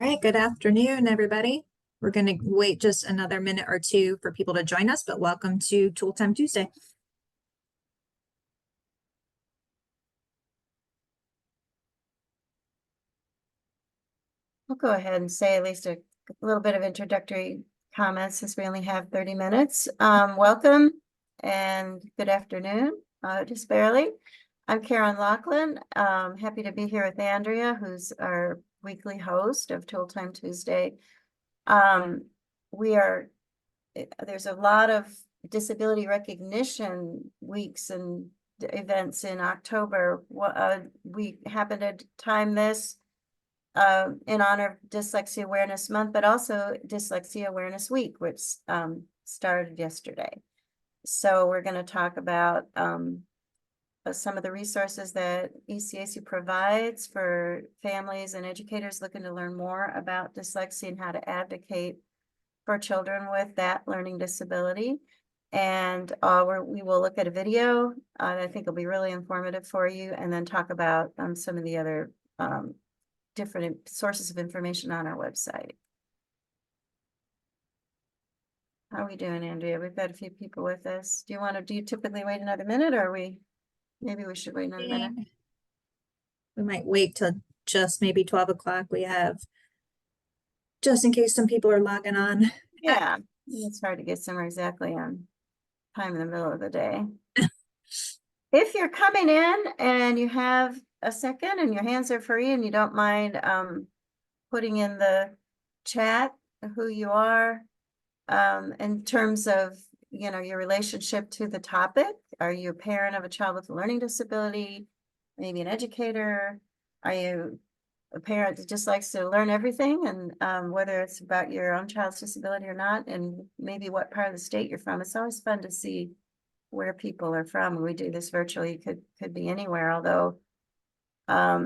All right, good afternoon, everybody. We're going to wait just another minute or two for people to join us, but welcome to Tool Time Tuesday. I'll go ahead and say at least a little bit of introductory comments since we only have 30 minutes. Welcome and good afternoon, just barely. I'm Karen Lachlan. Happy to be here with Andrea, who's our weekly host of Tool Time Tuesday. There's a lot of disability recognition weeks and events in October. We happen to time this in honor of Dyslexia Awareness Month, but also Dyslexia Awareness Week, which started yesterday. So we're going to talk about some of the resources that ECAC provides for families and educators looking to learn more about dyslexia and how to advocate for children with that learning disability. And we will look at a video I think will be really informative for you, and then talk about some of the other different sources of information on our website. How are we doing, Andrea? We've got a few people with us. Do you typically wait another minute, or maybe we should wait another minute? We might wait till just maybe 12 o'clock. We have, just in case some people are logging on. Yeah, it's hard to get somewhere exactly on time in the middle of the day. If you're coming in and you have a second and your hands are free and you don't mind putting in the chat who you are in terms of your relationship to the topic. Are you a parent of a child with a learning disability, maybe an educator? Are you a parent that just likes to learn everything, and whether it's about your own child's disability or not, and maybe what part of the state you're from? It's always fun to see where people are from. When we do this virtually, could be anywhere, although I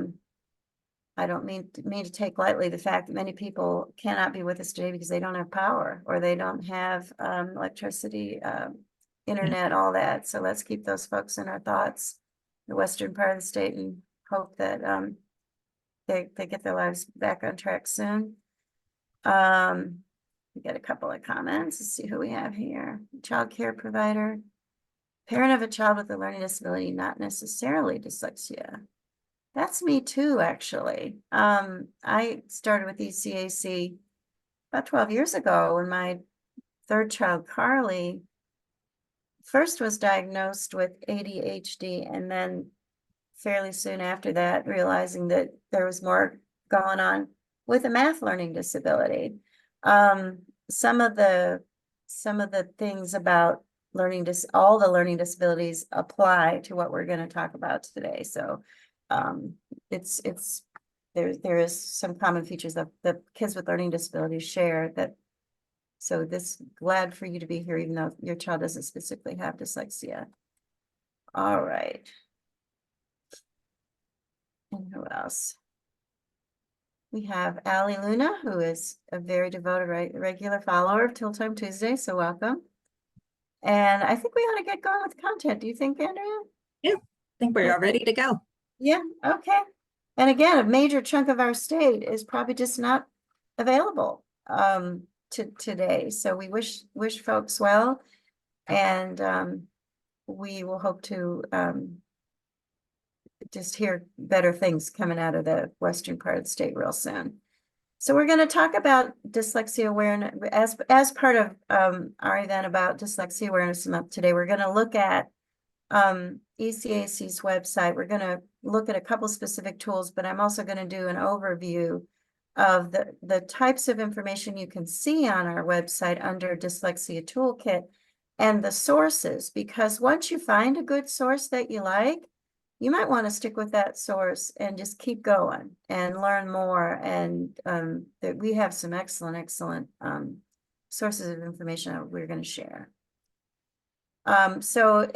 don't mean to take lightly the fact that many people cannot be with us today because they don't have power, or they don't have electricity, internet, all that. So let's keep those folks in our thoughts, the western part of the state, and hope that they get their lives back on track soon. We got a couple of comments. Let's see who we have here. Child care provider. Parent of a child with a learning disability, not necessarily dyslexia. That's me too, actually. I started with ECAC about 12 years ago when my third child, Carly, first was diagnosed with ADHD, and then fairly soon after that, realizing that there was more going on with a math learning disability. Some of the things about all the learning disabilities apply to what we're going to talk about today. So there is some common features that the kids with learning disabilities share. So glad for you to be here, even though your child doesn't specifically have dyslexia. All right. And who else? We have Allie Luna, who is a very devoted regular follower of Tool Time Tuesday. So welcome. And I think we ought to get going with content. Do you think, Andrea? Yeah, I think we're all ready to go. Yeah, okay. And again, a major chunk of our state is probably just not available today. So we wish folks well, and we will hope to just hear better things coming out of the western part of the state real soon. So we're going to talk about Dyslexia Awareness as part of our event about Dyslexia Awareness Month today. We're going to look at ECAC's website. We're going to look at a couple specific tools, but I'm also going to do an overview of the types of information you can see on our website under Dyslexia Tool Kit and the sources, because once you find a good source that you like, you might want to stick with that source and just keep going and learn more. And that we have some excellent sources of information that we're going to share. So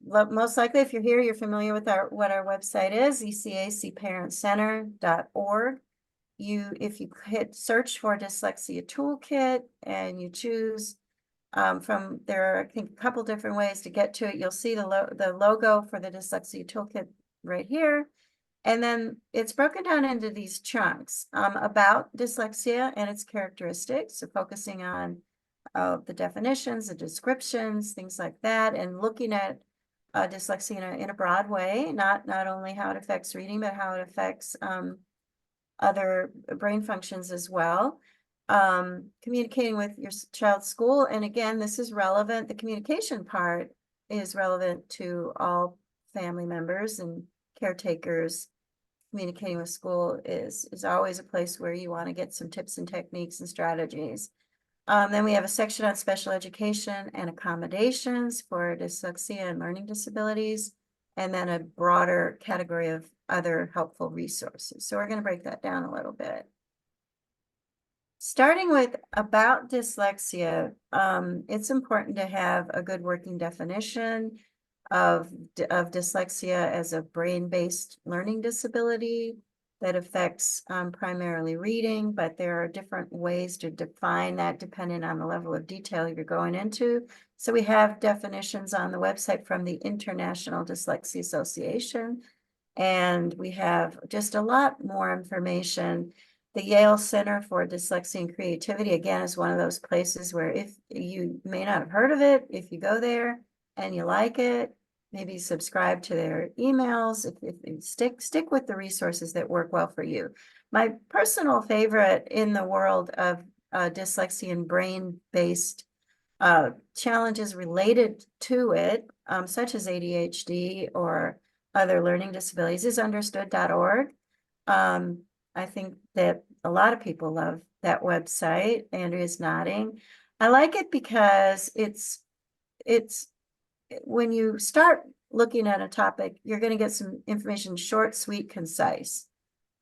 most likely, if you're here, you're familiar with what our website is, ecacparencenter.org. If you hit search for Dyslexia Tool Kit and you choose from there are, I think, a couple different ways to get to it. You'll see the logo for the Dyslexia Tool Kit right here. And then it's broken down into these chunks about dyslexia and its characteristics. So focusing on the definitions, the descriptions, things like that, and looking at dyslexia in a broad way, not only how it affects reading, but how it affects other brain functions as well. Communicating with your child's school. And again, this is relevant. The communication part is relevant to all family members and caretakers. Communicating with school is always a place where you want to get some tips and techniques and strategies. Then we have a section on special education and accommodations for dyslexia and learning disabilities, and then a broader category of other helpful resources. So we're going to break that down a little bit. Starting with about dyslexia, it's important to have a good working definition of dyslexia as a brain-based learning disability that affects primarily reading, but there are different ways to define that depending on the level of detail you're going into. So we have definitions on the website from the International Dyslexia Association, and we have just a lot more information. The Yale Center for Dyslexia and Creativity, again, is one of those places where if you may not have heard of it, if you go there and you like it, maybe subscribe to their emails, if you stick with the resources that work well for you. My personal favorite in the world of dyslexia and brain-based challenges related to it, such as ADHD or other learning disabilities, is understood.org. I think that a lot of people love that website. Andrea's nodding. I like it because it's when you start looking at a topic, you're going to get some information short, sweet, concise.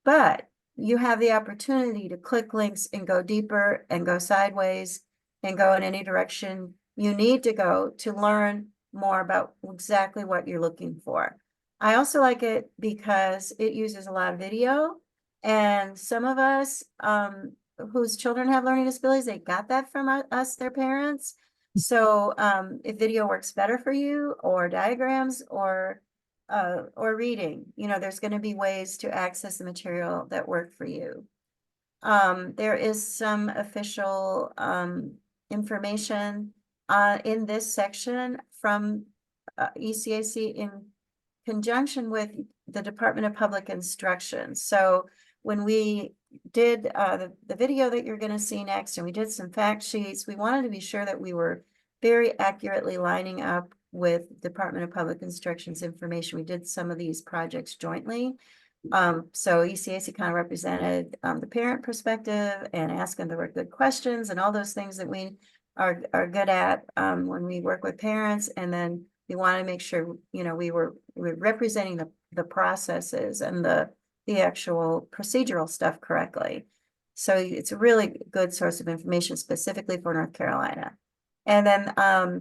But you have the opportunity to click links and go deeper and go sideways and go in any direction you need to go to learn more about exactly what you're looking for. I also like it because it uses a lot of video, and some of us whose children have learning disabilities, they got that from us, their parents. So if video works better for you, or diagrams, or reading, there's going to be ways to access the material that work for you. There is some official information in this section from ECAC in conjunction with the Department of Public Instruction. So when we did the video that you're going to see next, and we did some fact sheets, we wanted to be sure that we were very accurately lining up with Department of Public Instruction's information. We did some of these projects jointly. So ECAC kind of represented the parent perspective and asking the good questions and all those things that we are good at when we work with parents. And then we want to make sure, we were representing the processes and the actual procedural stuff correctly. So it's a really good source of information specifically for North Carolina. And then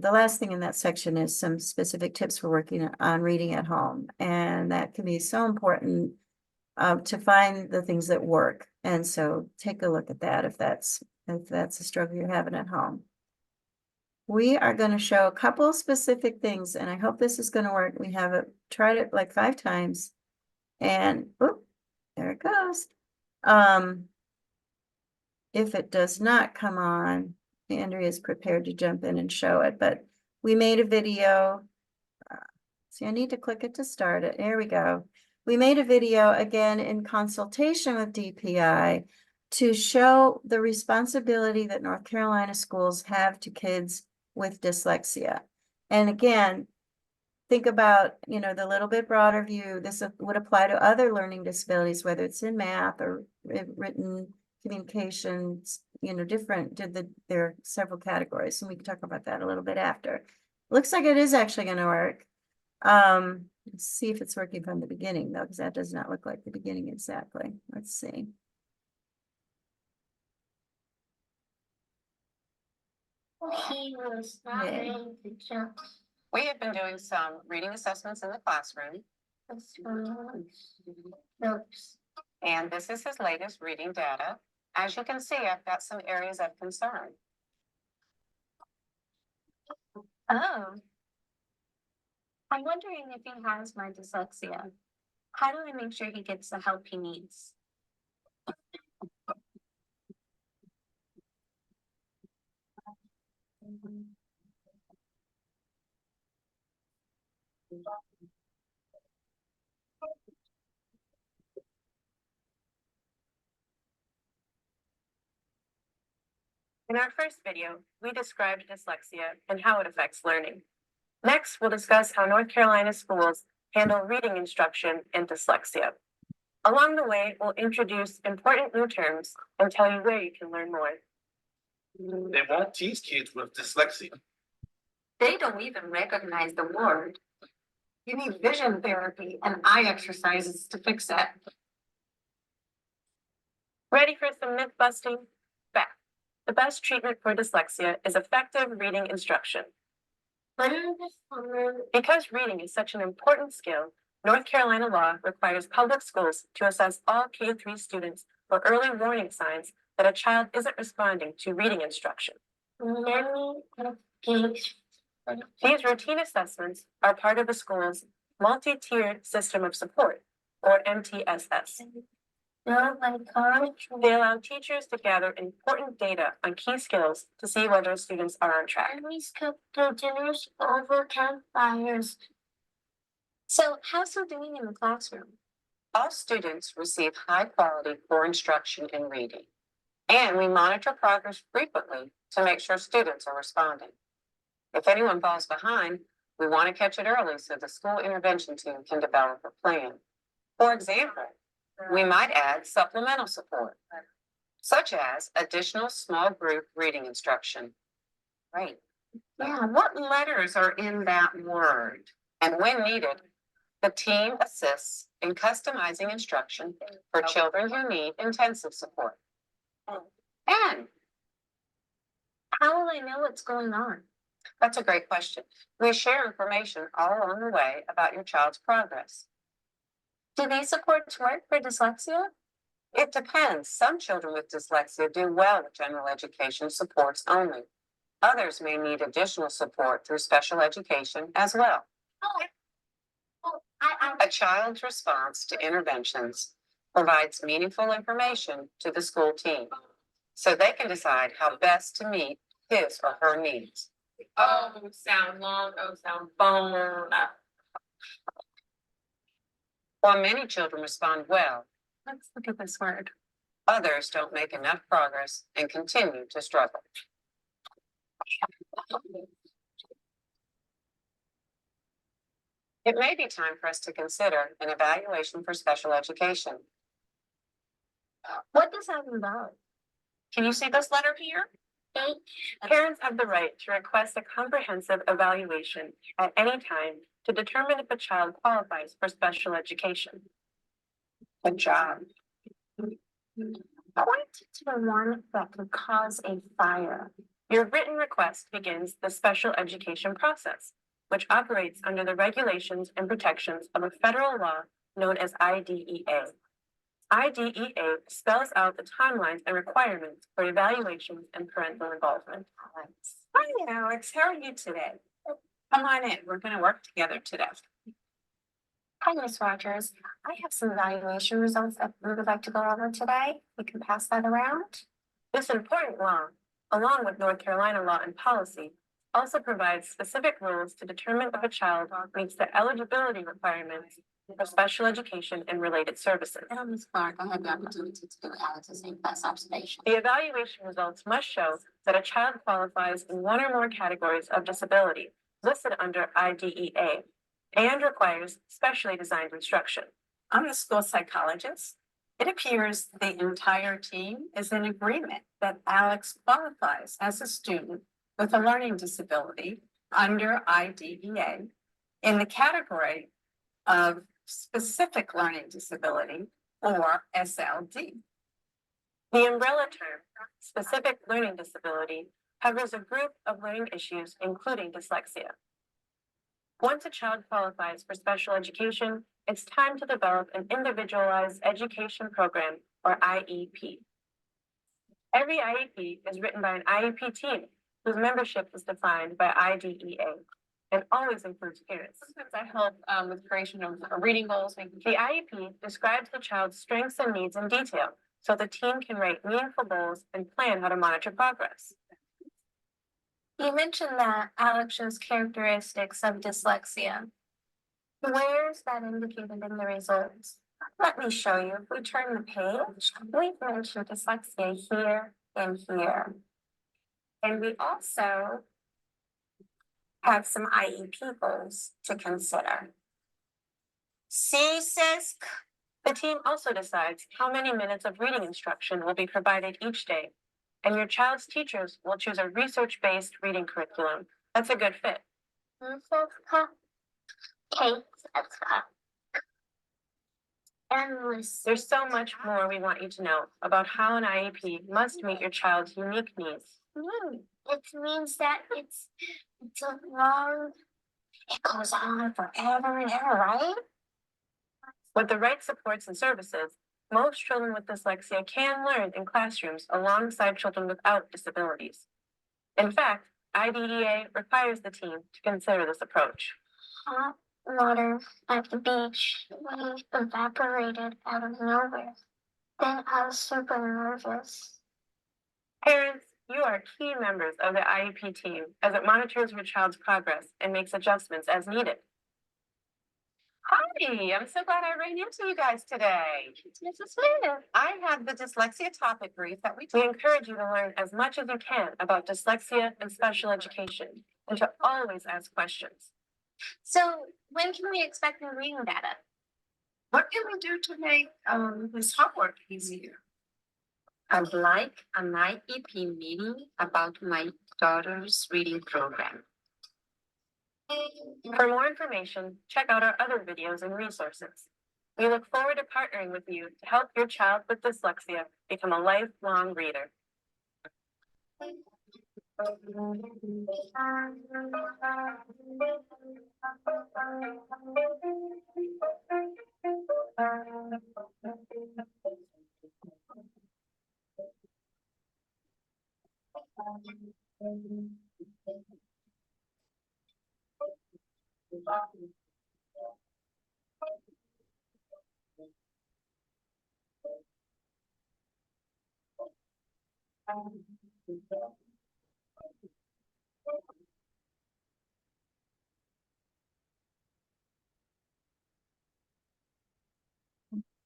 the last thing in that section is some specific tips for working on reading at home. And that can be so important to find the things that work. And so take a look at that if that's a struggle you're having at home. We are going to show a couple specific things, and I hope this is going to work. We have tried it like 5 times, and whoop, there it goes. If it does not come on, Andrea is prepared to jump in and show it, but we made a video. See, I need to click it to start it. There we go. We made a video, again, in consultation with DPI, to show the responsibility that North Carolina schools have to kids with dyslexia. And again, think about, the little bit broader view. This would apply to other learning disabilities, whether it's in math or written communications, there are several categories, and we can talk about that a little bit after. Looks like it is actually going to work. Let's see if it's working from the beginning, though, because that does not look like the beginning exactly. Let's see. He was not ready to jump. We have been doing some reading assessments in the classroom. And this is his latest reading data. As you can see, I've got some areas of concern. Oh. I'm wondering if he has my dyslexia. How do I make sure he gets the help he needs? In our first video, we described dyslexia and how it affects learning. Next, we'll discuss how North Carolina schools handle reading instruction in dyslexia. Along the way, we'll introduce important new terms and tell you where you can learn more. They won't teach kids with dyslexia. They don't even recognize the word. You need vision therapy and eye exercises to fix that. Ready for some myth busting? Fact. The best treatment for dyslexia is effective reading instruction. Because reading is such an important skill, North Carolina law requires public schools to assess all K-3 students for early warning signs that a child isn't responding to reading instruction. These routine assessments are part of the school's multi-tiered system of support, or MTSS. They allow teachers to gather important data on key skills to see whether students are on track. So, how's he doing in the classroom? All students receive high-quality core instruction in reading, and we monitor progress frequently to make sure students are responding. If anyone falls behind, we want to catch it early so the school intervention team can develop a plan. For example, we might add supplemental support, such as additional small group reading instruction. Right. Yeah, what letters are in that word? And when needed, the team assists in customizing instruction for children who need intensive support. And how will I know what's going on? That's a great question. We share information all along the way about your child's progress. Do these supports work for dyslexia? It depends. Some children with dyslexia do well with general education supports only. Others may need additional support through special education as well. A child's response to interventions provides meaningful information to the school team so they can decide how best to meet his or her needs. Oh, sound long, sound bone. While many children respond well, let's look at this word. Others don't make enough progress and continue to struggle. It may be time for us to consider an evaluation for special education. What does that involve? Can you see this letter here? Parents have the right to request a comprehensive evaluation at any time to determine if a child qualifies for special education. Good job. Point to the one that could cause a fire. Your written request begins the special education process, which operates under the regulations and protections of a federal law known as IDEA. IDEA spells out the timelines and requirements for evaluations and parental involvement. Hi, Alex. How are you today? Come on in. We're going to work together today. Hi, Ms. Rogers. I have some evaluation results that we would like to go over today. We can pass that around. This important law, along with North Carolina law and policy, also provides specific rules to determine if a child meets the eligibility requirements for special education and related services. Ms. Clark, I had the opportunity to do Alex's class observation. The evaluation results must show that a child qualifies in one or more categories of disability listed under IDEA and requires specially designed instruction. I'm the school psychologist. It appears the entire team is in agreement that Alex qualifies as a student with a learning disability under IDEA in the category of specific learning disability, or SLD. The umbrella term, specific learning disability, covers a group of learning issues, including dyslexia. Once a child qualifies for special education, it's time to develop an individualized education program, or IEP. Every IEP is written by an IEP team whose membership is defined by IDEA. and always includes parents. Sometimes I help with creation of reading goals, making The IEP describes the child's strengths and needs in detail, so the team can write meaningful goals and plan how to monitor progress. You mentioned that Alex shows characteristics of dyslexia. Where's that indicated in the results? Let me show you. If we turn the page, we've mentioned dyslexia here and here. And we also have some IEP goals to consider. See, sis? The team also decides how many minutes of reading instruction will be provided each day, and your child's teachers will choose a research-based reading curriculum. That's a good fit. Endless. There's so much more we want you to know about how an IEP must meet your child's unique needs. It means that it's a long, it goes on forever and ever, right? With the right supports and services, most children with dyslexia can learn in classrooms alongside children without disabilities. In fact, IDEA requires the team to consider this approach. Hot water at the beach. We evaporated out of nowhere. Then I was super nervous. Parents, you are key members of the IEP team as it monitors your child's progress and makes adjustments as needed. Hi, I'm so glad I ran into you guys today. Mrs. Smith. I have the dyslexia topic brief that we encourage you to learn as much as you can about dyslexia and special education, and to always ask questions. So when can we expect the reading data? What can we do to make his homework easier? I'd like an IEP meeting about my daughter's reading program. For more information, check out our other videos and resources. We look forward to partnering with you to help your child with dyslexia become a lifelong reader.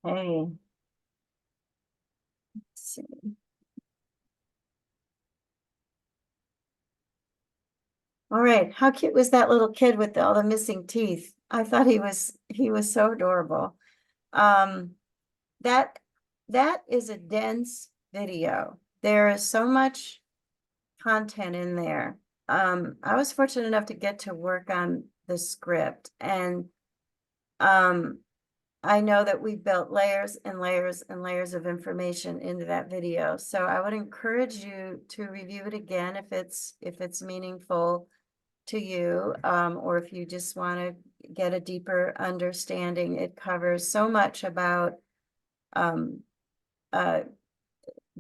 Hey. Let's see. All right, how cute was that little kid with all the missing teeth? I thought he was so adorable. That is a dense video. There is so much content in there. I was fortunate enough to get to work on the script, and I know that we built layers and layers and layers of information into that video. So I would encourage you to review it again if it's meaningful to you, or if you just want to get a deeper understanding. It covers so much about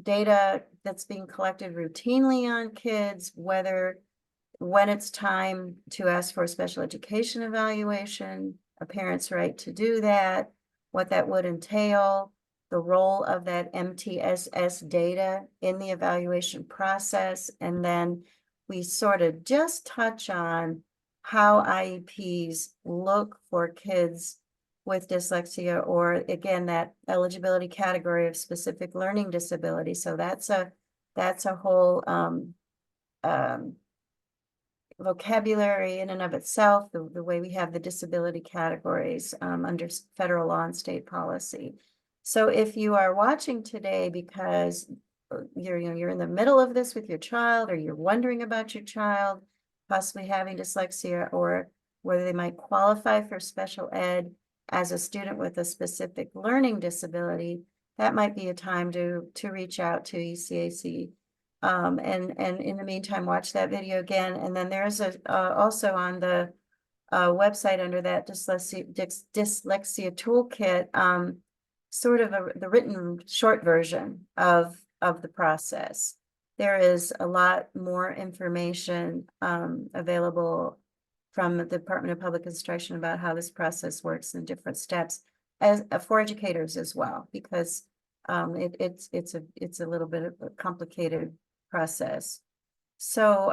data that's being collected routinely on kids, when it's time to ask for a special education evaluation, a parent's right to do that, what that would entail, the role of that MTSS data in the evaluation process, and then we sort of just touch on how IEPs look for kids with dyslexia, or again, that eligibility category of specific learning disability. So that's a whole vocabulary in and of itself, the way we have the disability categories under federal law and state policy. So if you are watching today because you're in the middle of this with your child, or you're wondering about your child possibly having dyslexia, or whether they might qualify for special ed as a student with a specific learning disability, that might be a time to reach out to ECAC. And in the meantime, watch that video again. And then there's also on the website under that Dyslexia Tool Kit, sort of the written short version of the process. There is a lot more information available from the Department of Public Instruction about how this process works and different steps as for educators as well, because it's a little bit of a complicated process. So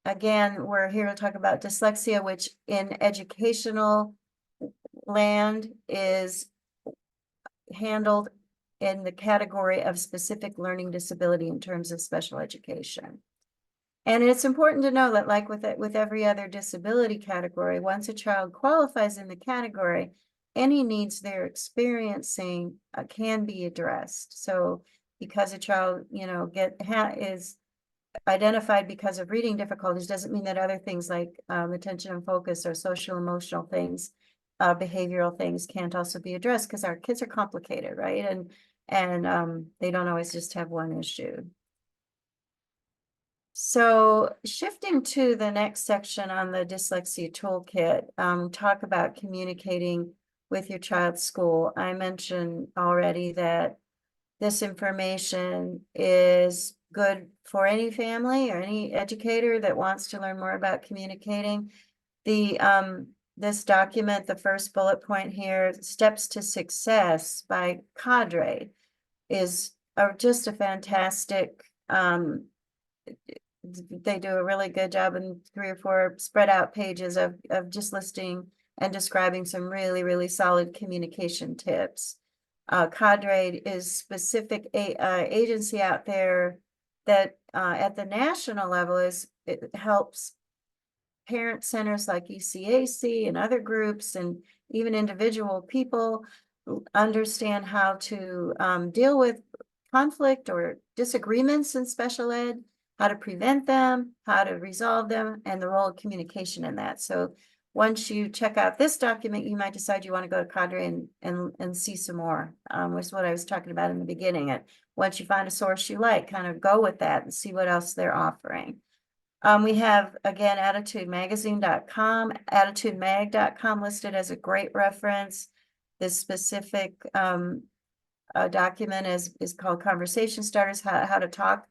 again, we're here to talk about dyslexia, which in educational land is handled in the category of specific learning disability in terms of special education. And it's important to know that, like with every other disability category, once a child qualifies in the category, any needs they're experiencing can be addressed. So because a child, you know, is identified because of reading difficulties doesn't mean that other things like attention and focus or social emotional things, behavioral things can't also be addressed, because our kids are complicated, right? And they don't always just have one issue. So shifting to the next section on the Dyslexia Tool Kit, talk about communicating with your child's school. I mentioned already that this information is good for any family or any educator that wants to learn more about communicating. This document, the first bullet point here, Steps to Success by Cadre, is just a fantastic, they do a really good job in 3 or 4 spread out pages of just listing and describing some really, really solid communication tips. Cadre is specific agency out there that at the national level it helps parent centers like ECAC and other groups and even individual people understand how to deal with conflict or disagreements in special ed, how to prevent them, how to resolve them, and the role of communication in that. So once you check out this document, you might decide you want to go to Cadre and see some more, which is what I was talking about in the beginning. Once you find a source you like, kind of go with that and see what else they're offering. We have, again, attitudemagazine.com, attitudemag.com listed as a great reference. This specific document is called Conversation Starters, how to talk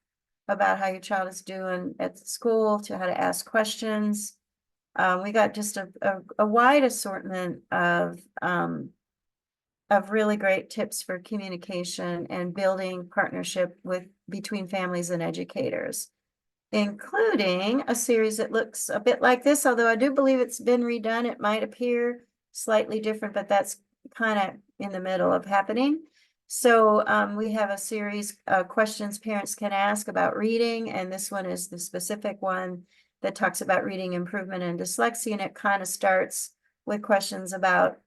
about how your child is doing at school, to how to ask questions. We got just a wide assortment of really great tips for communication and building partnership between families and educators, including a series that looks a bit like this, although I do believe it's been redone. It might appear slightly different, but that's kind of in the middle of happening. So we have a series of questions parents can ask about reading, and this one is the specific one that talks about reading improvement and dyslexia, and it kind of starts with questions about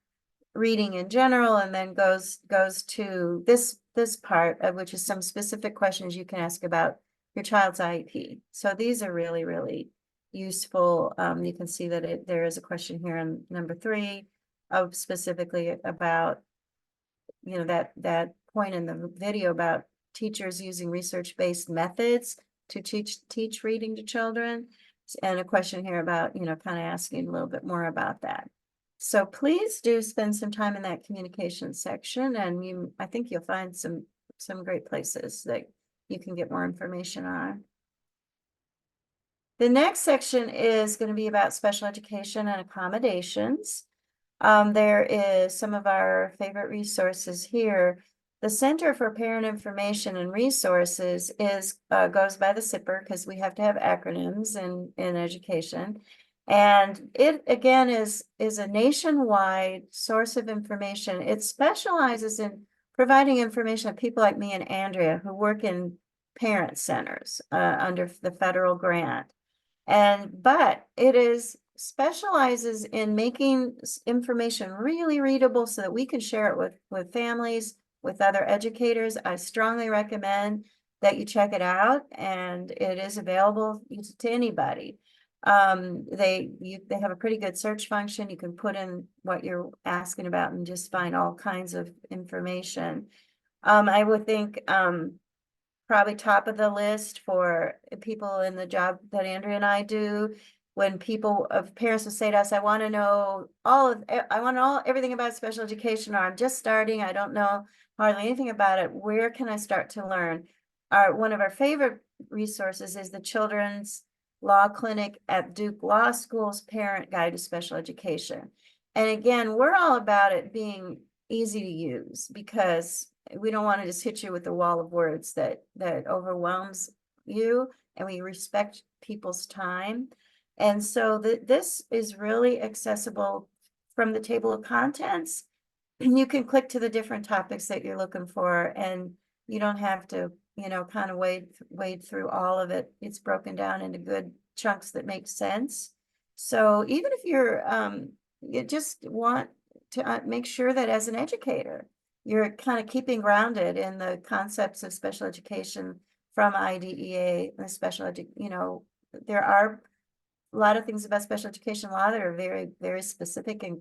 reading in general, and then goes to this part, which is some specific questions you can ask about your child's IEP. So these are really, really useful. You can see that there is a question here in number 3 of specifically about, you know, that point in the video about teachers using research-based methods to teach reading to children, and a question here about, you know, kind of asking a little bit more about that. So please do spend some time in that communication section, and I think you'll find some great places that you can get more information on. The next section is going to be about special education and accommodations. There is some of our favorite resources here. The Center for Parent Information and Resources goes by the CIPR, because we have to have acronyms in education. And it, again, is a nationwide source of information. It specializes in providing information to people like me and Andrea, who work in parent centers under the federal grant. But it specializes in making information really readable so that we can share it with families, with other educators. I strongly recommend that you check it out, and it is available to anybody. They have a pretty good search function. You can put in what you're asking about and just find all kinds of information. I would think probably top of the list for people in the job that Andrea and I do, when parents will say to us, I want to know everything about special education, or I'm just starting, I don't know hardly anything about it. Where can I start to learn? One of our favorite resources is the Children's Law Clinic at Duke Law School's Parent Guide to Special Education. And again, we're all about it being easy to use because we don't want to just hit you with a wall of words that overwhelms you, and we respect people's time. And so this is really accessible from the table of contents. You can click to the different topics that you're looking for, and you don't have to, you know, kind of wade through all of it. It's broken down into good chunks that make sense. So even if you're, you just want to make sure that as an educator, you're kind of keeping grounded in the concepts of special education from IDEA and you know, there are a lot of things about special education law that are very, very specific and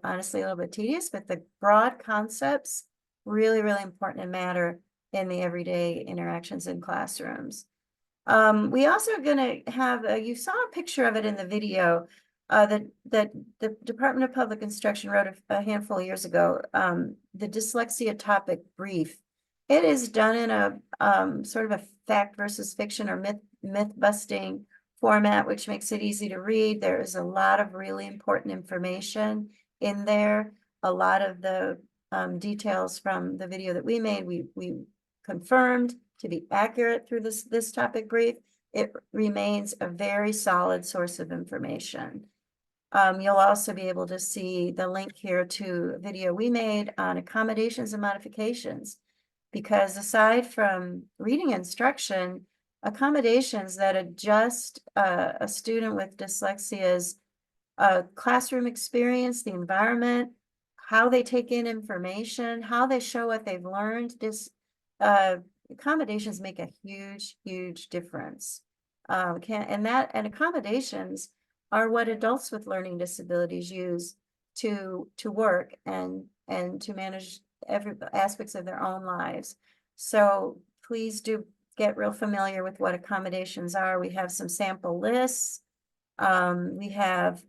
honestly a little bit tedious, but the broad concepts really, really important and matter in the everyday interactions in classrooms. We also are going to have, you saw a picture of it in the video, that the Department of Public Instruction wrote a handful of years ago, the dyslexia topic brief. It is done in a sort of a fact versus fiction or myth busting format, which makes it easy to read. There is a lot of really important information in there. A lot of the details from the video that we made, we confirmed to be accurate through this topic brief. It remains a very solid source of information. You'll also be able to see the link here to a video we made on accommodations and modifications, because aside from reading instruction, accommodations that adjust a student with dyslexia's classroom experience, the environment, how they take in information, how they show what they've learned. Accommodations make a huge, huge difference. And accommodations are what adults with learning disabilities use to work and to manage every aspects of their own lives. So please do get real familiar with what accommodations are. We have some sample lists. We have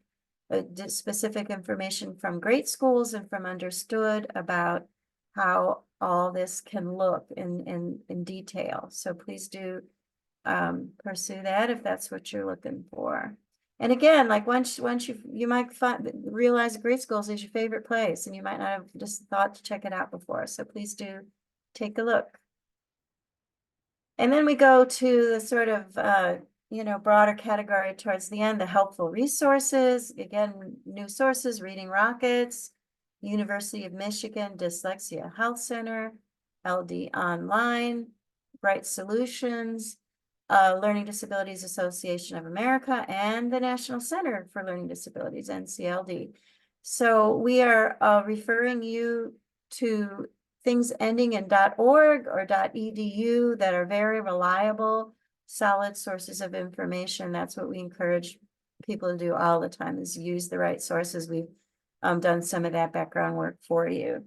specific information from great schools and from Understood about how all this can look in detail. So please do pursue that if that's what you're looking for. And again, like once you might realize grade schools is your favorite place, and you might not have just thought to check it out before. So please do take a look. And then we go to the sort of you know, broader category towards the end, the helpful resources. Again, new sources, Reading Rockets, University of Michigan Dyslexia Health Center, LD Online, Bright Solutions, Learning Disabilities Association of America, and the National Center for Learning Disabilities, NCLD. So we are referring you to things ending in .org or .edu that are very reliable, solid sources of information. That's what we encourage people to do all the time, is use the right sources. We've done some of that background work for you.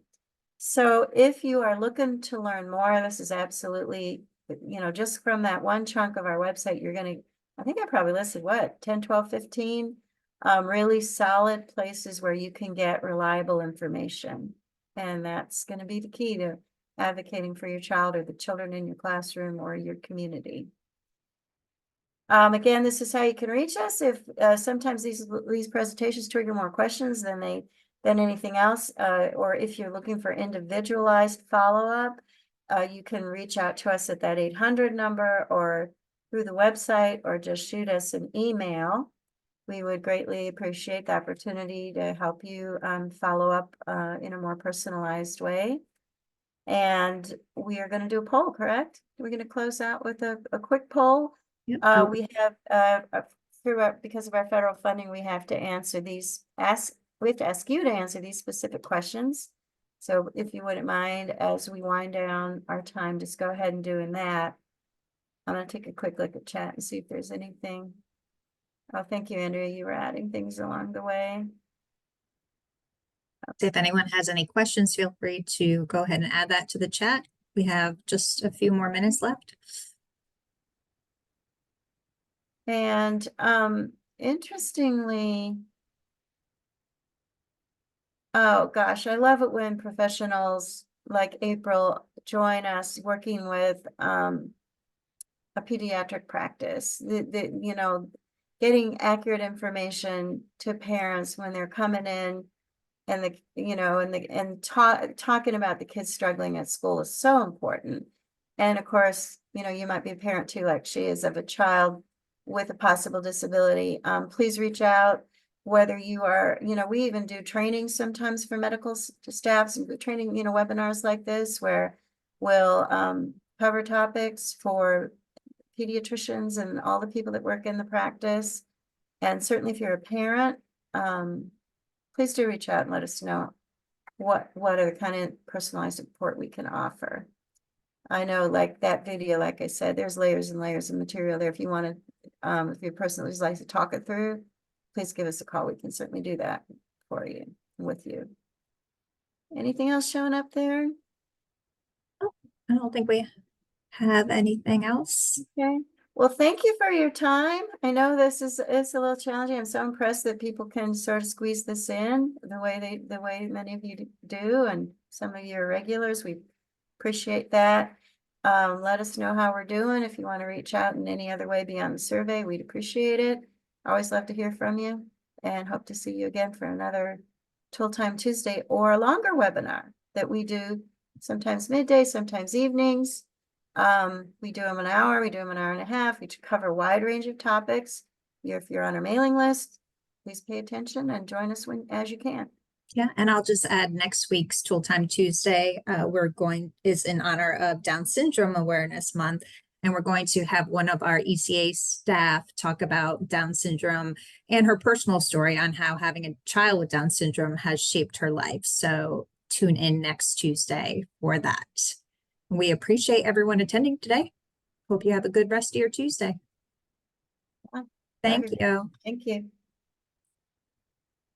So if you are looking to learn more, this is absolutely, you know, just from that one chunk of our website, you're going to, I think I probably listed what, 10, 12, 15 really solid places where you can get reliable information. And that's going to be the key to advocating for your child or the children in your classroom or your community. Again, this is how you can reach us. If sometimes these presentations trigger more questions than anything else, or if you're looking for individualized follow-up, you can reach out to us at that 800 number or through the website, or just shoot us an email. We would greatly appreciate the opportunity to help you follow up in a more personalized way. And we are going to do a poll, correct? We're going to close out with a quick poll. Yep. We have because of our federal funding, we have to answer these. We have to ask you to answer these specific questions. So if you wouldn't mind, as we wind down our time, just go ahead and doing that. I'm going to take a quick look at chat and see if there's anything. Oh, thank you, Andrea. You were adding things along the way. If anyone has any questions, feel free to go ahead and add that to the chat. We have just a few more minutes left. And interestingly, oh gosh, I love it when professionals like April join us working with a pediatric practice. You know, getting accurate information to parents when they're coming in and talking about the kids struggling at school is so important. And of course, you know, you might be a parent too, like she is, of a child with a possible disability. Please reach out, whether you are, you know, we even do training sometimes for medical staffs and training, you know, webinars like this where we'll cover topics for pediatricians and all the people that work in the practice. And certainly if you're a parent, please do reach out and let us know what are the kind of personalized support we can offer. I know, like that video, like I said, there's layers and layers of material there. If you want to, if you're a person that would like to talk it through, please give us a call. We can certainly do that for you, with you. Anything else showing up there? I don't think we have anything else. Okay. Well, thank you for your time. I know it's a little challenging. I'm so impressed that people can sort of squeeze this in the way many of you do, and some of you are regulars. We appreciate that. Let us know how we're doing. If you want to reach out in any other way beyond the survey, we'd appreciate it. Always love to hear from you, and hope to see you again for another Tool Time Tuesday or a longer webinar that we do sometimes midday, sometimes evenings. We do them an hour, we do them an hour and a half. We cover a wide range of topics. If you're on our mailing list, please pay attention and join us as you can. Yeah, and I'll just add next week's Tool Time Tuesday, is in honor of Down Syndrome Awareness Month. And we're going to have one of our ECA staff talk about Down syndrome and her personal story on how having a child with Down syndrome has shaped her life. So tune in next Tuesday for that. We appreciate everyone attending today. Hope you have a good rest of your Tuesday. Yeah. Thank you. Thank you.